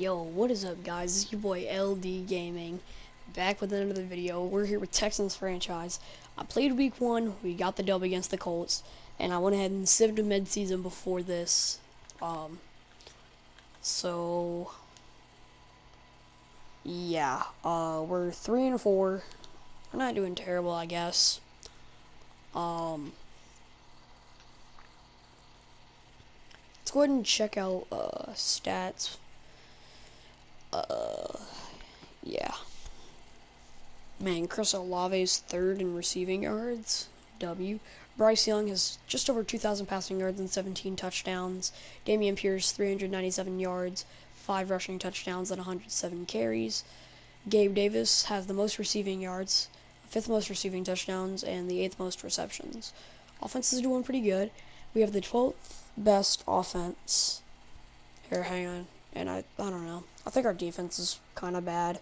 Yo, what is up, guys? This is your boy LD Gaming, back with another video. We're here with Texans franchise. I played week 1, we got the dub against the Colts, and I went ahead and sieved a mid-season before this. So yeah, we're 3-4. We're not doing terrible, I guess. Let's go ahead and check out stats. Yeah. Man, Chris Olave's third in receiving yards. W. Bryce Young has just over 2,000 passing yards and 17 touchdowns. Dameon Pierce, 397 yards, 5 rushing touchdowns and 107 carries. Gabe Davis has the most receiving yards, 5th most receiving touchdowns, and the 8th most receptions. Offense is doing pretty good. We have the 12th best offense. Here, hang on. And I don't know. I think our defense is kind of bad.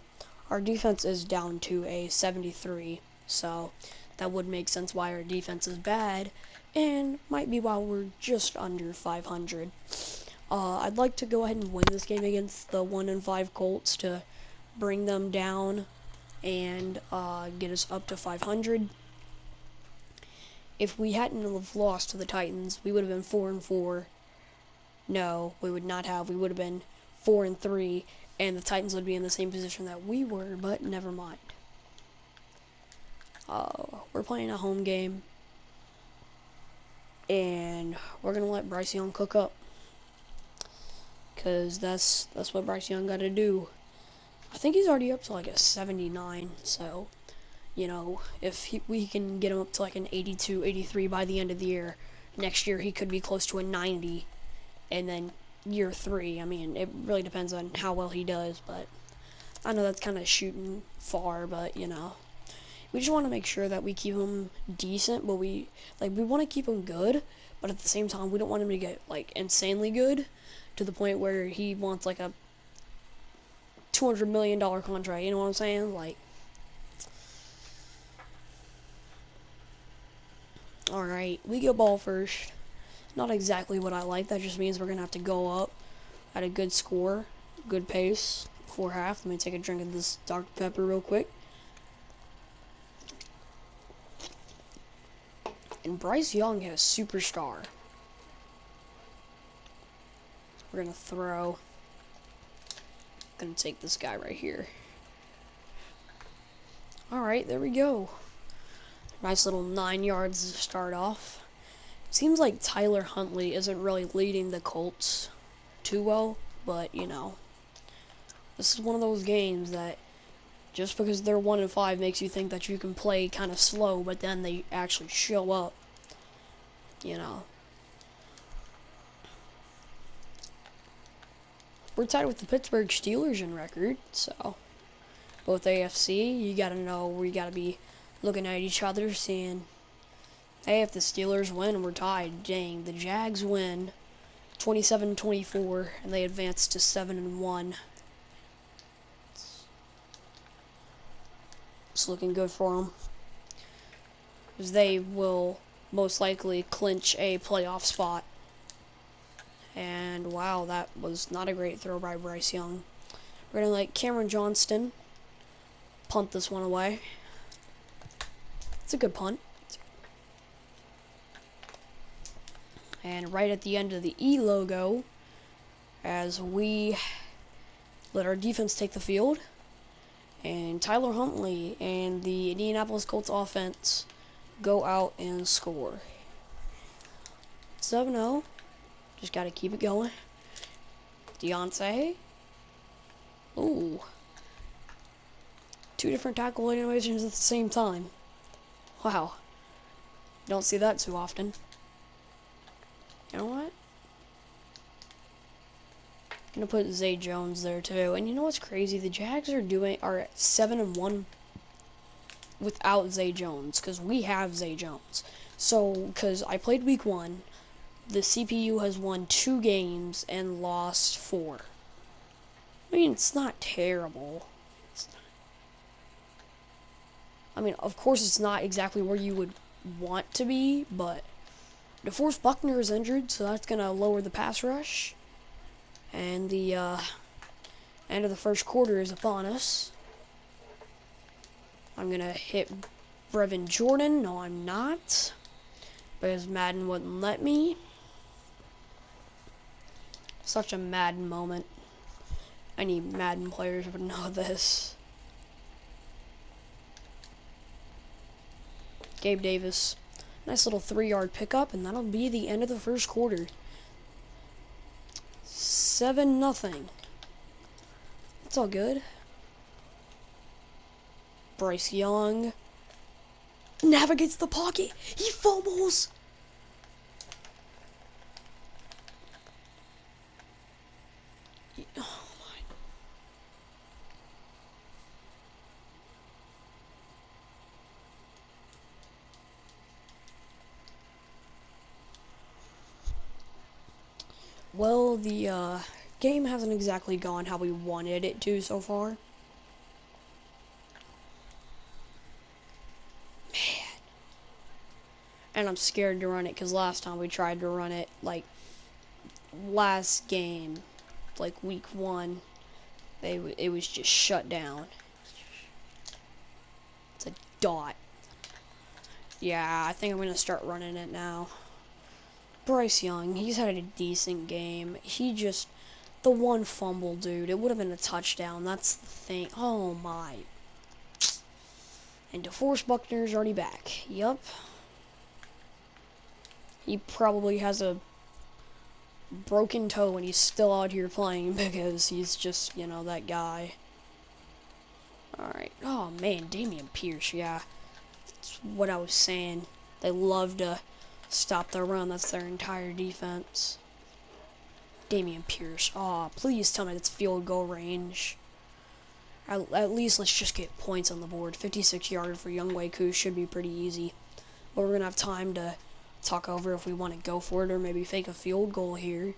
Our defense is down to a 73, so that would make sense why our defense is bad, and might be why we're just under 500. I'd like to go ahead and win this game against the 1-5 Colts to bring them down and get us up to 500. If we hadn't have lost to the Titans, we would have been 4-4. No, we would not have. We would have been 4-3, and the Titans would be in the same position that we were, but never mind. We're playing a home game, and we're gonna let Bryce Young cook up, cause that's what Bryce Young got to do. I think he's already up to like a 79, so you know, if we can get him up to like an 82, 83 by the end of the year, next year he could be close to a 90, and then year 3, I mean, it really depends on how well he does, but I know that's kind of shooting far, but you know, we just want to make sure that we keep him decent, but we want to keep him good, but at the same time, we don't want him to get like insanely good to the point where he wants like a $200 million contract, you know what I'm saying? Like, alright, we get ball first. Not exactly what I like. That just means we're going to have to go up at a good score, good pace before half. Let me take a drink of this Dr. Pepper real quick. And Bryce Young has superstar. We're going to throw. Going to take this guy right here. Alright, there we go. Nice little 9 yards to start off. Seems like Tyler Huntley isn't really leading the Colts too well, but you know, this is one of those games that just because they're 1-5 makes you think that you can play kind of slow, but then they actually show up, you know. We're tied with the Pittsburgh Steelers in record, so both AFC, you gotta know where you gotta be looking at each other, seeing, hey, if the Steelers win, we're tied. Dang, the Jags win 27-24, and they advance to 7-1. It's looking good for them, because they will most likely clinch a playoff spot. And wow, that was not a great throw by Bryce Young. We're gonna let Cameron Johnston punt this one away. It's a good punt. And right at the end of the E logo, as we let our defense take the field, and Tyler Huntley and the Indianapolis Colts offense go out and score. 7-0. Just got to keep it going. Deontay. Ooh. 2 different tackle animations at the same time. Wow. Don't see that too often. You know what? I'm gonna put Zay Jones there too. And you know what's crazy? The Jags are at 7-1 without Zay Jones, because we have Zay Jones. So, because I played week 1, the CPU has won 2 games and lost 4. I mean, it's not terrible. I mean, of course, it's not exactly where you would want to be, but DeForest Buckner is injured, so that's going to lower the pass rush. And the End of the first quarter is upon us. I'm going to hit Brevin Jordan. No, I'm not. Because Madden wouldn't let me. Such a Madden moment. Any Madden players would know this. Gabe Davis. Nice little 3-yard pickup, and that'll be the end of the first quarter. 7-0. It's all good. Bryce Young navigates the pocket. He fumbles. Oh my. Well, the game hasn't exactly gone how we wanted it to so far. And I'm scared to run it because last time we tried to run it, like, last game, like week 1, it was just shut down. It's a dot. Yeah, I think I'm going to start running it now. Bryce Young, he's had a decent game. The one fumble, dude, it would have been a touchdown. That's the thing. Oh, my. And DeForest Buckner's already back. Yup. He probably has a broken toe and he's still out here playing because he's just, that guy. Alright. Oh, man, Damian Pierce, yeah. That's what I was saying. They love to stop the run. That's their entire defense. Damian Pierce. Oh, please tell me it's field goal range. At least let's just get points on the board. 56-yard for Younghoe Koo should be pretty easy. But we're going to have time to talk over if we want to go for it or maybe fake a field goal here.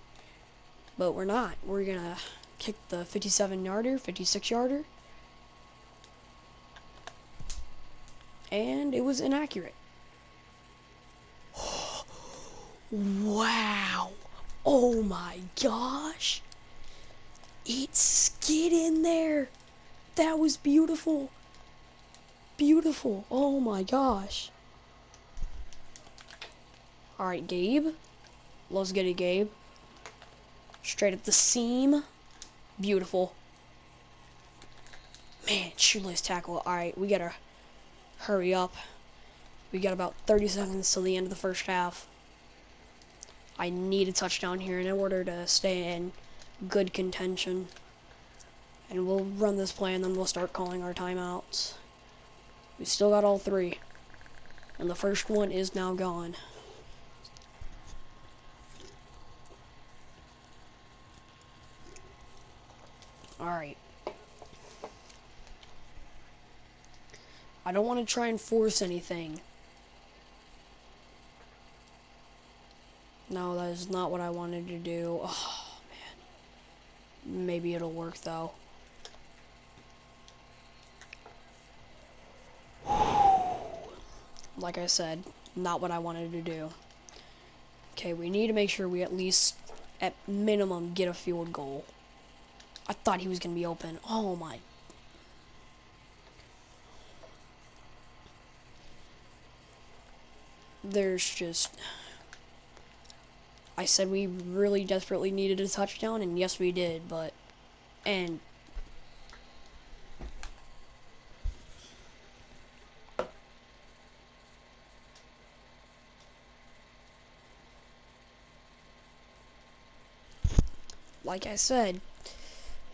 But we're not. We're going to kick the 57-yarder, 56-yarder. And it was inaccurate. Wow. Oh my gosh. It skid in there. That was beautiful. Beautiful. Oh my gosh. Alright, Gabe. Let's get it, Gabe. Straight up the seam. Beautiful. Man, shoelace tackle. Alright, we gotta hurry up. We got about 30 seconds till the end of the first half. I need a touchdown here in order to stay in good contention. And we'll run this play and then we'll start calling our timeouts. We still got all 3. And the first one is now gone. Alright. I don't want to try and force anything. No, that is not what I wanted to do. Oh, man. Maybe it'll work, though. Like I said, not what I wanted to do. Okay, we need to make sure we at least, at minimum, get a field goal. I thought he was going to be open. Oh, my. There's just... I said we really desperately needed a touchdown, and yes, we did, but... And... Like I said,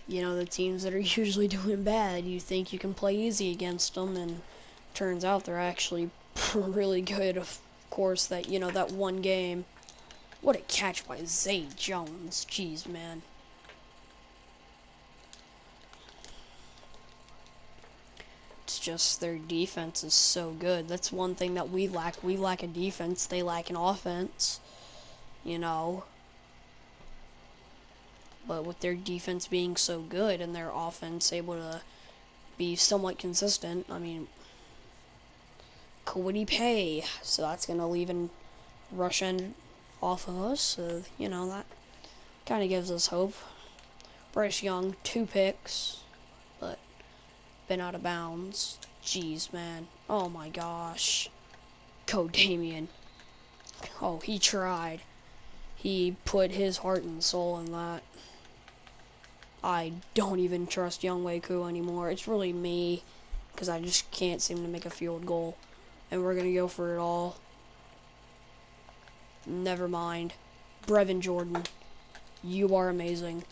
the teams that are usually doing bad, you think you can play easy against them, and turns out they're actually really good. Of course, that one game. What a catch by Zay Jones. Jeez, man. It's just their defense is so good. That's one thing that we lack. We lack a defense. They lack an offense. But with their defense being so good and their offense able to be somewhat consistent, I mean, Kwity Paye. So that's going to leave a rush end off of us. So, that kind of gives us hope. Bryce Young, 2 picks, but been out of bounds. Jeez, man. Oh my gosh. Go Damian. Oh, he tried. He put his heart and soul in that. I don't even trust Young Wei-Koo anymore. It's really me, because I just can't seem to make a field goal. And we're going to go for it all. Never mind. Brevin Jordan, you are amazing.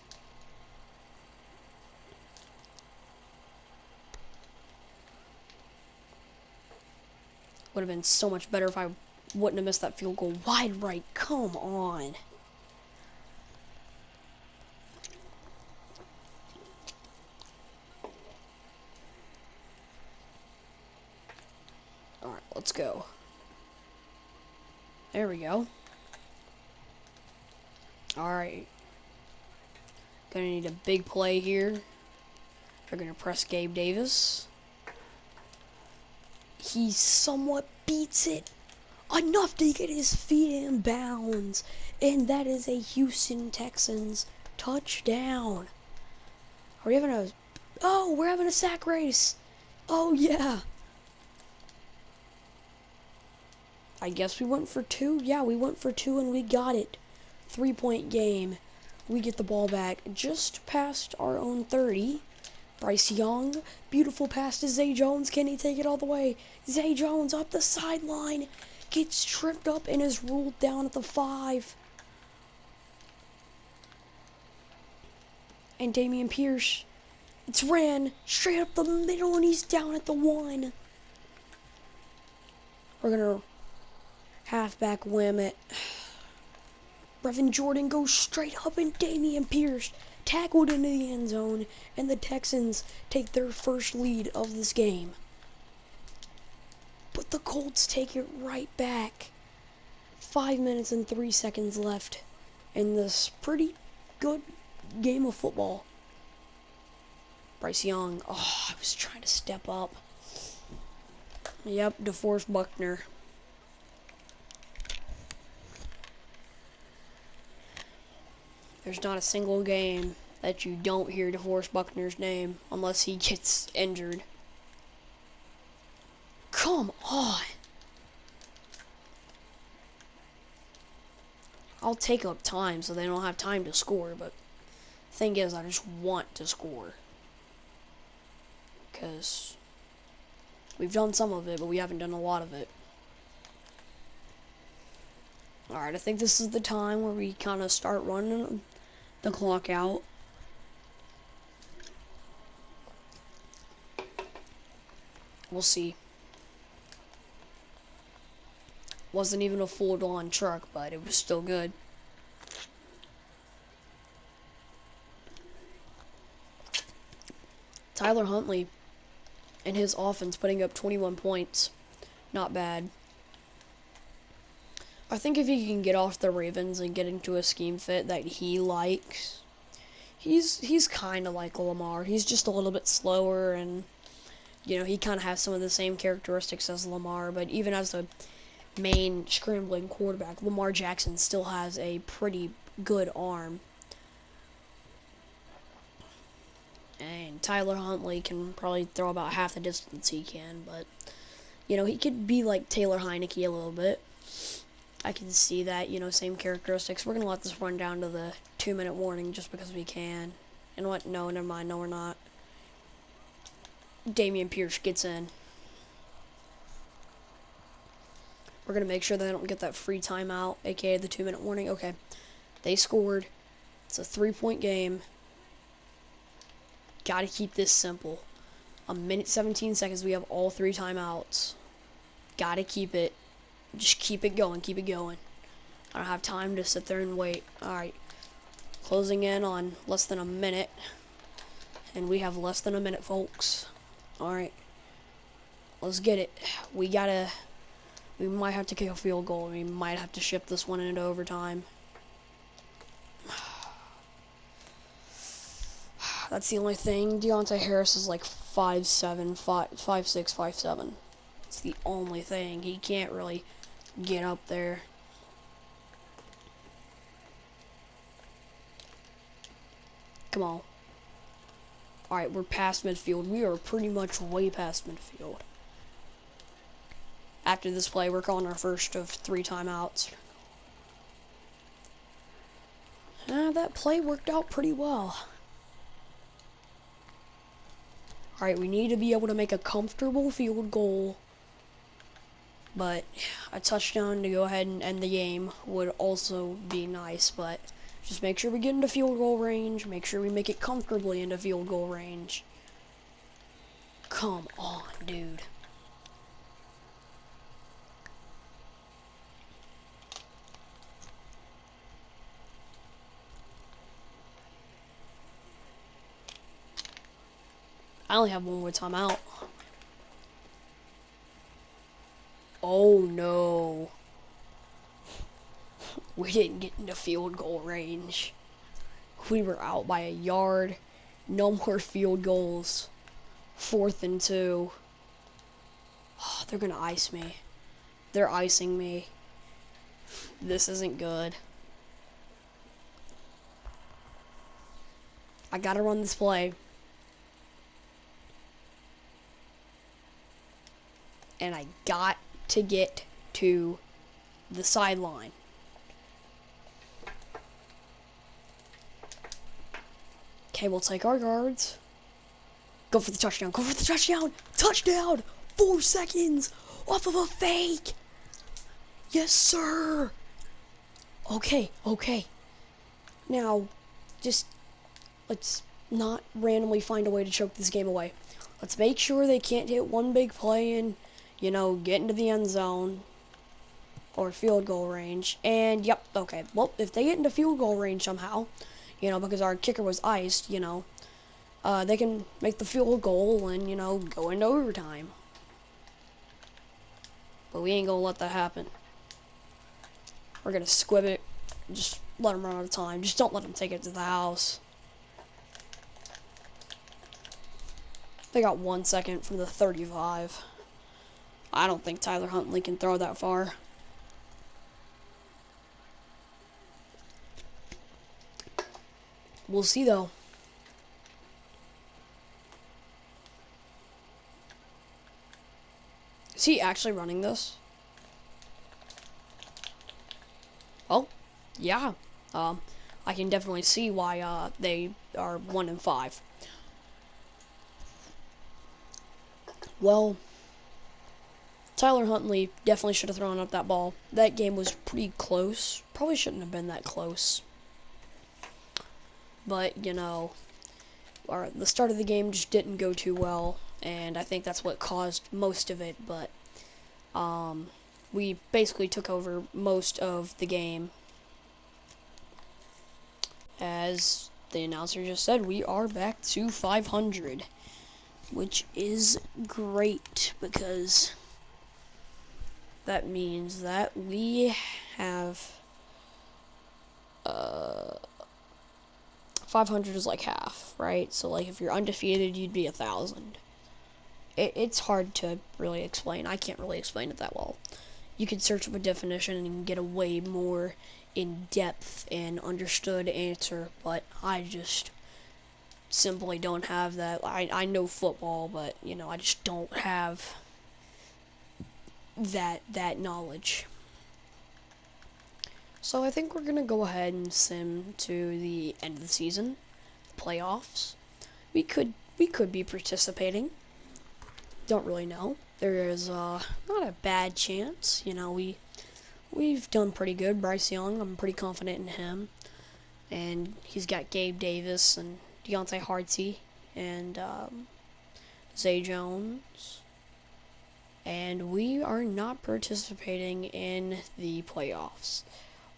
Would have been so much better if I wouldn't have missed that field goal. Wide right, come on. Alright, let's go. There we go. Alright. Gonna need a big play here. They're gonna press Gabe Davis. He somewhat beats it enough to get his feet in bounds. And that is a Houston Texans touchdown. Are we having a... Oh, we're having a sack race. Oh, yeah. I guess we went for 2. Yeah, we went for 2 and we got it. 3-point game. We get the ball back just past our own 30. Bryce Young, beautiful pass to Zay Jones. Can he take it all the way? Zay Jones up the sideline. Gets tripped up and is ruled down at the 5. And Dameon Pierce, it's ran straight up the middle and he's down at the 1. We're going to halfback wham it. Brevin Jordan goes straight up and Dameon Pierce tackled into the end zone, and the Texans take their first lead of this game. But the Colts take it right back. 5 minutes and 3 seconds left in this pretty good game of football. Bryce Young, oh, I was trying to step up. Yep, DeForest Buckner. There's not a single game that you don't hear DeForest Buckner's name unless he gets injured. Come on. I'll take up time so they don't have time to score, but the thing is, I just want to score. Because we've done some of it, but we haven't done a lot of it. Alright, I think this is the time where we kind of start running the clock out. We'll see. Wasn't even a full-on truck, but it was still good. Tyler Huntley and his offense putting up 21 points. Not bad. I think if he can get off the Ravens and get into a scheme fit that he likes, he's kind of like Lamar. He's just a little bit slower, and you know, he kind of has some of the same characteristics as Lamar, but even as the main scrambling quarterback, Lamar Jackson still has a pretty good arm. And Tyler Huntley can probably throw about half the distance he can, but you know, he could be like Taylor Heineke a little bit. I can see that, you know, same characteristics. We're going to let this run down to the 2-minute warning just because we can. And what? No, never mind. No, we're not. Dameon Pierce gets in. We're going to make sure they don't get that free timeout, aka the 2-minute warning. Okay. They scored. It's a 3-point game. Got to keep this simple. 1 minute 17 seconds. We have all 3 timeouts. Got to keep it. Just keep it going, keep it going. I don't have time to sit there and wait. Alright. Closing in on less than a minute. And we have less than a minute, folks. Alright. Let's get it. We might have to kick a field goal. We might have to ship this one into overtime. That's the only thing. Deontay Harris is like 5'7", 5'6", 5'7". It's the only thing. He can't really get up there. Come on. Alright, we're past midfield. We are pretty much way past midfield. After this play, we're calling our first of 3 timeouts. That play worked out pretty well. Alright, we need to be able to make a comfortable field goal. But a touchdown to go ahead and end the game would also be nice. But just make sure we get into field goal range. Make sure we make it comfortably into field goal range. Come on, dude. I only have one more timeout. Oh no. We didn't get into field goal range. We were out by a yard. No more field goals. 4th and 2. Oh, they're gonna ice me. They're icing me. This isn't good. I gotta run this play. And I got to get to the sideline. Okay, we'll take our guards. Go for the touchdown. Go for the touchdown. Touchdown. 4 seconds off of a fake. Yes, sir. Okay. Now, just let's not randomly find a way to choke this game away. Let's make sure they can't hit one big play and, get into the end zone or field goal range. And, yep, okay. Well, if they get into field goal range somehow, because our kicker was iced, they can make the field goal and, go into overtime. But we ain't gonna let that happen. We're gonna squib it. Just let them run out of time. Just don't let them take it to the house. They got 1 second from the 35. I don't think Tyler Huntley can throw that far. We'll see, though. Is he actually running this? Oh, yeah. I can definitely see why they are 1 and 5. Well, Tyler Huntley definitely should have thrown up that ball. That game was pretty close. Probably shouldn't have been that close. But, the start of the game just didn't go too well, and I think that's what caused most of it, but we basically took over most of the game. As the announcer just said, we are back to 500, which is great because that means that we have 500 is like half, right? So like if you're undefeated, you'd be 1,000. It's hard to really explain. I can't really explain it that well. You could search up a definition and get a way more in-depth and understood answer, but I just simply don't have that. I know football, but, I just don't have that knowledge. So I think we're going to go ahead and sim to the end of the season, playoffs. We could be participating. Don't really know. There is not a bad chance. We've done pretty good. Bryce Young, I'm pretty confident in him. And he's got Gabe Davis and Deontay Hartsey and Zay Jones. And we are not participating in the playoffs.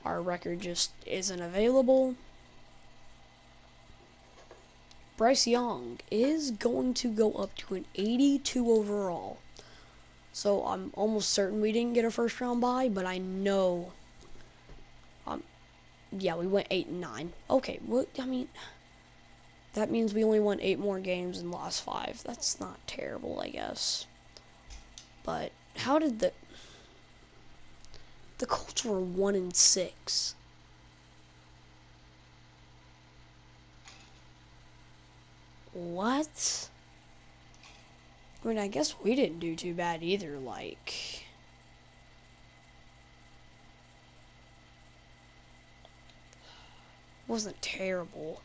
Our record just isn't available. Bryce Young is going to go up to an 82 overall. So I'm almost certain we didn't get a first round bye, but I know. Yeah, we went 8-9. Okay, well, that means we only won 8 more games and lost 5. That's not terrible, I guess. But how did the Colts were 1-6? What? I mean, I guess we didn't do too bad either, like... Wasn't terrible.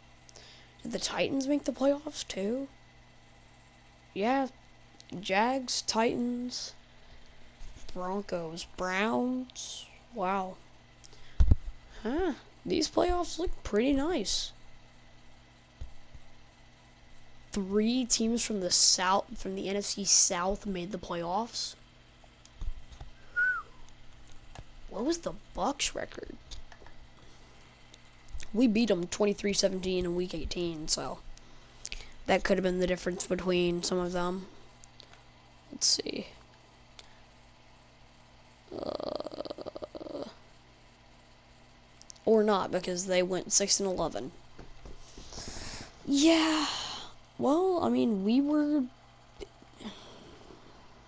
Did the Titans make the playoffs too? Yeah. Jags, Titans, Broncos, Browns. Wow. Huh. These playoffs look pretty nice. 3 teams from the South, from the NFC South, made the playoffs. What was the Bucks record? We beat them 23-17 in Week 18, so that could have been the difference between some of them. Let's see. Or not, because they went 6-11. Yeah. Well, I mean, we were...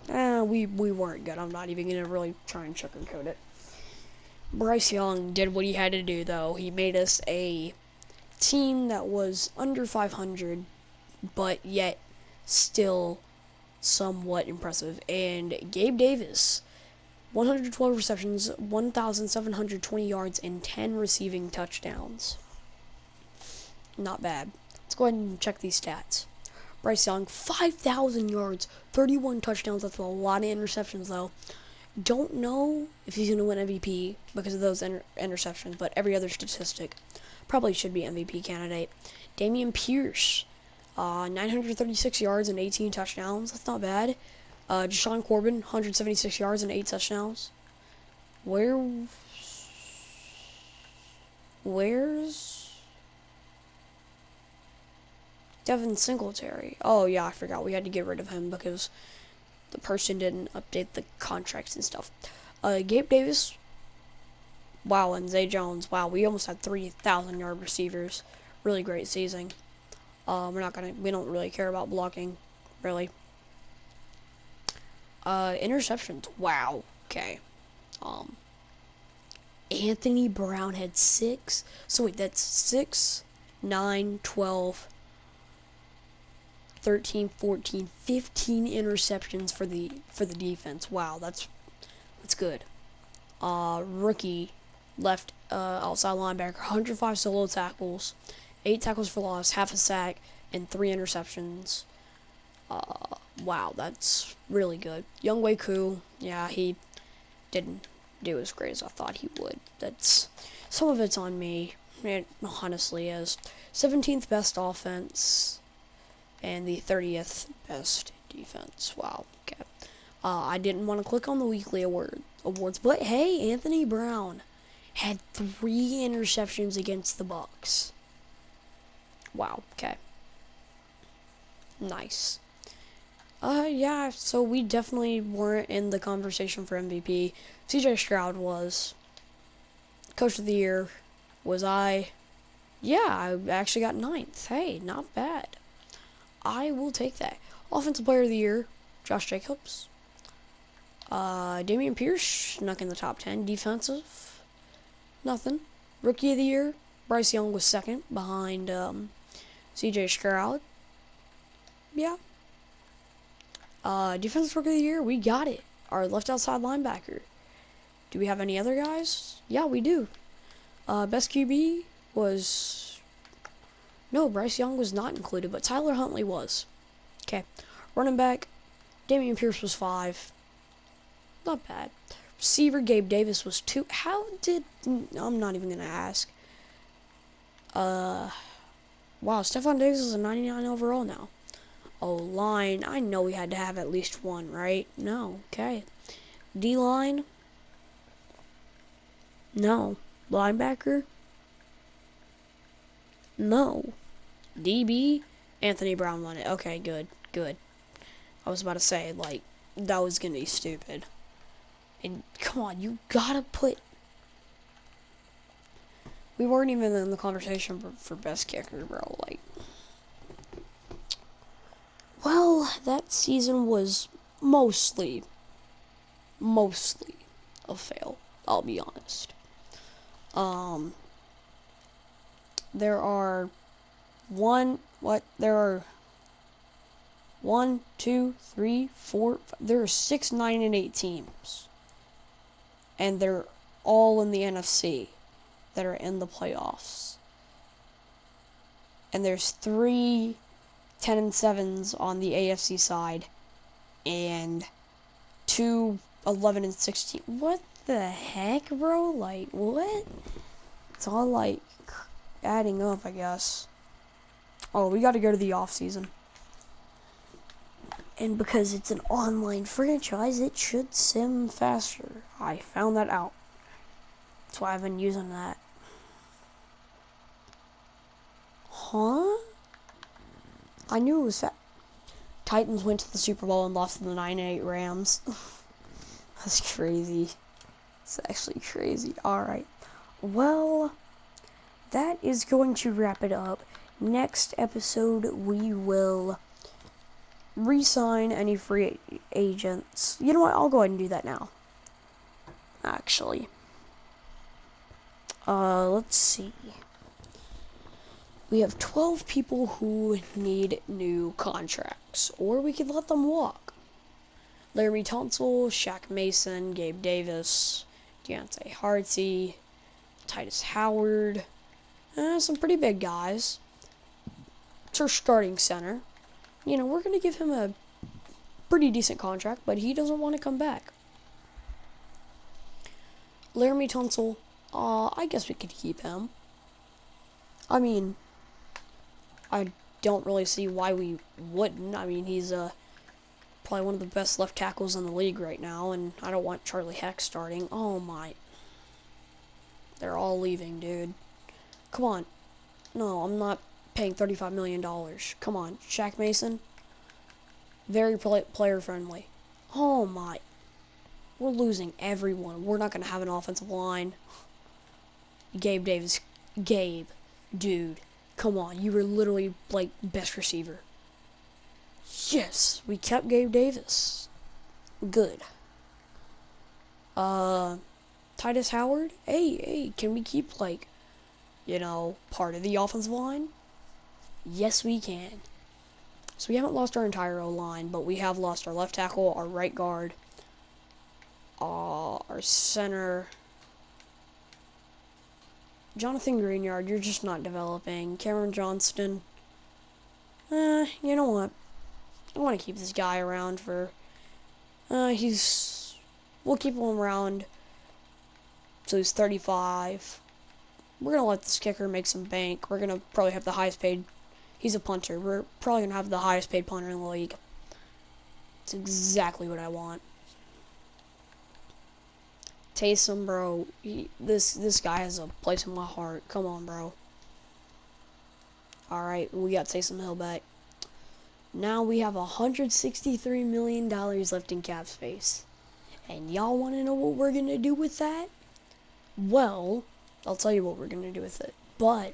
we weren't good. I'm not even going to really try and sugarcoat it. Bryce Young did what he had to do, though. He made us a team that was under 500, but yet still somewhat impressive. And Gabe Davis, 112 receptions, 1,720 yards, and 10 receiving touchdowns. Not bad. Let's go ahead and check these stats. Bryce Young, 5,000 yards, 31 touchdowns. That's a lot of interceptions, though. Don't know if he's going to win MVP because of those interceptions, but every other statistic probably should be MVP candidate. Dameon Pierce, 936 yards and 18 touchdowns. That's not bad. Deshaun Corbin, 176 yards and 8 touchdowns. Where's Devin Singletary? Oh, yeah, I forgot. We had to get rid of him because the person didn't update the contracts and stuff. Gabe Davis. Wow, and Zay Jones. Wow, we almost had 3,000 yard receivers. Really great season. We don't really care about blocking, really. Interceptions. Wow. Okay. Anthony Brown had 6. So wait, that's 6, 9, 12, 13, 14, 15 interceptions for the defense. Wow, that's good. Rookie left outside linebacker, 105 solo tackles, 8 tackles for loss, half a sack, and 3 interceptions. Wow, that's really good. Younghoe Koo, yeah, he didn't do as great as I thought he would. That's some of it's on me. It honestly is. 17th best offense and the 30th best defense. Wow. Okay. I didn't want to click on the weekly awards, but hey, Anthony Brown had 3 interceptions against the Bucks. Wow. Okay. Nice. Yeah, so we definitely weren't in the conversation for MVP. CJ Stroud was. Coach of the Year was I. Yeah, I actually got 9th. Hey, not bad. I will take that. Offensive Player of the Year, Josh Jacobs. Dameon Pierce snuck in the top 10. Defensive, nothing. Rookie of the Year, Bryce Young was 2nd behind CJ Stroud. Yeah. Defensive Rookie of the Year, we got it. Our left outside linebacker. Do we have any other guys? Yeah, we do. Best QB was... No, Bryce Young was not included, but Tyler Huntley was. Okay. Running back, Dameon Pierce was 5. Not bad. Receiver, Gabe Davis was 2. How did... I'm not even going to ask. Wow, Stephon Diggs is a 99 overall now. O-line, I know we had to have at least 1, right? No, okay. D-line? No. Linebacker? No. DB? Anthony Brown won it. Okay, good. I was about to say, like, that was gonna be stupid. And, come on, you gotta put... We weren't even in the conversation for best kicker, bro. Like... Well, that season was mostly a fail, I'll be honest. There are 1, 2, 3, 4. There are 6, 9, and 8 teams. And they're all in the NFC that are in the playoffs. And there's 3 10 and 7s on the AFC side. And 2 11 and 16. What the heck, bro? Like, what? It's all, like, adding up, I guess. Oh, we got to go to the off season. And because it's an online franchise, it should sim faster. I found that out. That's why I've been using that. Huh? I knew it was Titans went to the Super Bowl and lost to the 9-8 Rams. That's crazy. It's actually crazy. Alright. Well, that is going to wrap it up. Next episode, we will re-sign any free agents. You know what? I'll go ahead and do that now. Actually. Let's see. We have 12 people who need new contracts, or we could let them walk. Laremy Tunsil, Shaq Mason, Gabe Davis, Deontay Hartsey, Titus Howard, some pretty big guys. It's our starting center. You know, we're going to give him a pretty decent contract, but he doesn't want to come back. Laremy Tunsil, I guess we could keep him. I mean, I don't really see why we wouldn't. I mean, he's probably one of the best left tackles in the league right now, and I don't want Charlie Heck starting. Oh my. They're all leaving, dude. Come on. No, I'm not paying $35 million. Come on, Shaq Mason. Very player friendly. Oh my. We're losing everyone. We're not going to have an offensive line. Gabe Davis. Gabe. Dude. Come on. You were literally, like, best receiver. Yes. We kept Gabe Davis. Good. Titus Howard? Hey, can we keep, like, you know, part of the offensive line? Yes, we can. So we haven't lost our entire O-line, but we have lost our left tackle, our right guard, our center. Jonathan Greenyard, you're just not developing. Cameron Johnston. You know what? I want to keep this guy around for... We'll keep him around so he's 35. We're going to let this kicker make some bank. We're going to probably have the highest paid... He's a punter. We're probably going to have the highest paid punter in the league. It's exactly what I want. Taysom, bro. This guy has a place in my heart. Come on, bro. Alright, we got Taysom Hill back. Now we have $163 million left in cap space. And y'all want to know what we're going to do with that? Well, I'll tell you what we're going to do with it. But,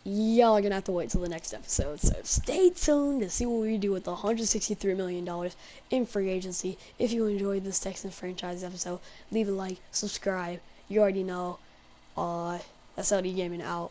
y'all are going to have to wait till the next episode. So stay tuned to see what we do with the $163 million in free agency. If you enjoyed this Texans franchise episode, leave a like, subscribe. You already know. That's LD Gaming out.